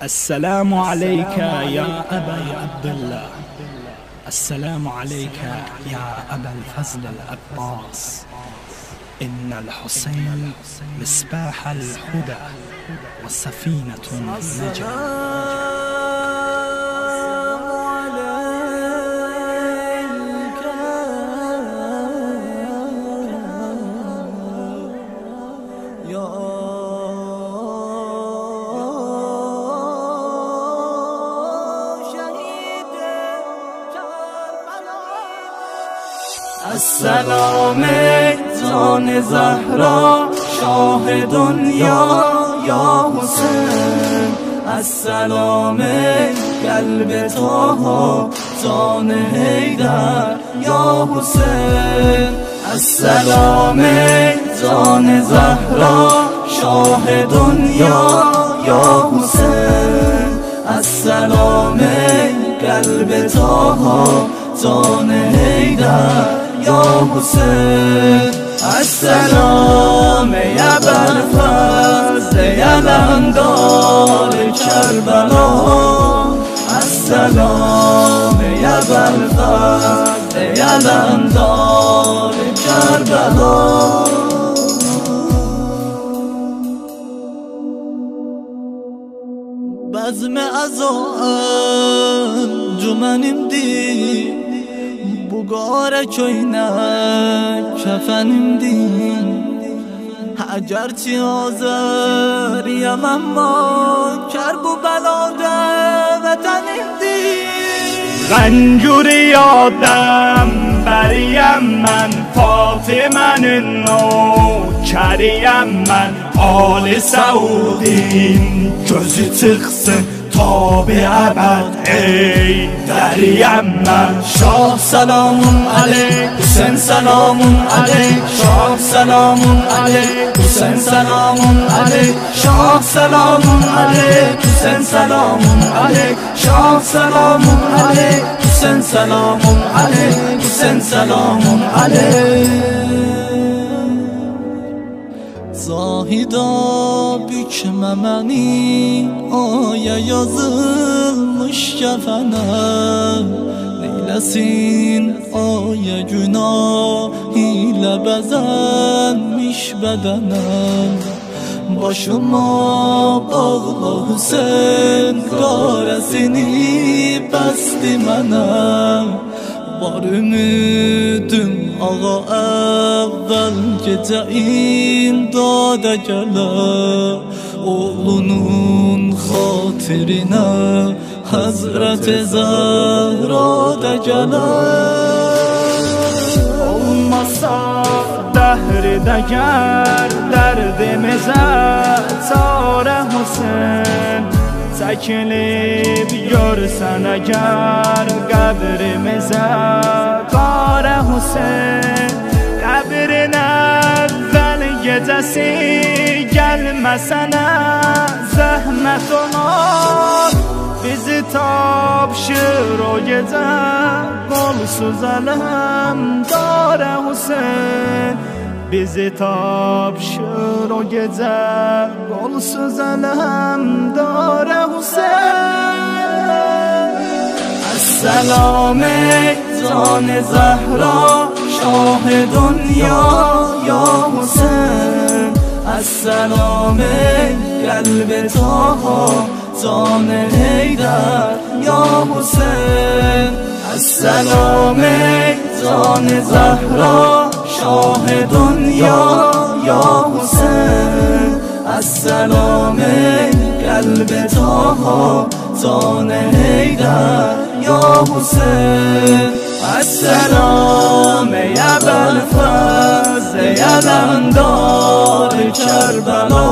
السلام عليك يا أبا عبد الله، السلام عليك يا أبا الفضل العباس. إن الحسين مصباح الهدى وسفينة النجاة. السلام جان زهرا شاه دنیا یا حسین. السلام قلب طه جان حیدر یا حسین. السلام جان زهرا شاه دنیا یا حسین. السلام قلب طه جان حیدر یا حسین. السلام یا برفضل یلندار کربلا. السلام یا برفضل یلندار کربلا. بزم ازا انجمنیم دی بگاره چوینک کفنیم دین. هجرچی آزریم اما کرب و بلاده وطنیم دین. رنجور یادم بریم من فاطمه نوکریم من آل سعودیم. gözü tıksın tabi ebed ey derیم من. شاه سلامون علیک حسین سلامون علیک. شاه سلامون علیک حسین سلامون علیک. شاه سلامون علیک حسین سلامون علیک. شاه سلامون علیک حسین سلامون علیک. حسین سلامون علیک. Zahida bükme beni, aya yazılmış kefene. Neylesin aya günah ile bezenmiş bedene. Başıma bağla Hüseyin karesini bəsdi mənə. Var ümidim ağa evvel gece imdada gələ. Oğlunun xatirine Hazreti Zehra'da gələ. Olmasa dəhri dəgər dərdimizə çarə Hüseyin. Çəkilib görsən əgər qəbrimizə qara Hüseyin. Qəbrin əvvəl gecəsi gəlməsənə zəhmət olar. Bizi tapşır o gecə qolsuz ələmdara Hüseyin. Bizi tapşır o gecə qolsuz ələmdara Hüseyin. السلام جان زهرا شاه دنیا یا حسین. السلام قلب طه جان حیدر یا حسین. السلام جان زهرا شاه دنیا یا حسین. السلام قلب طه جان حیدر یا حسین. السلام یا بالفضل یلندار کربلا.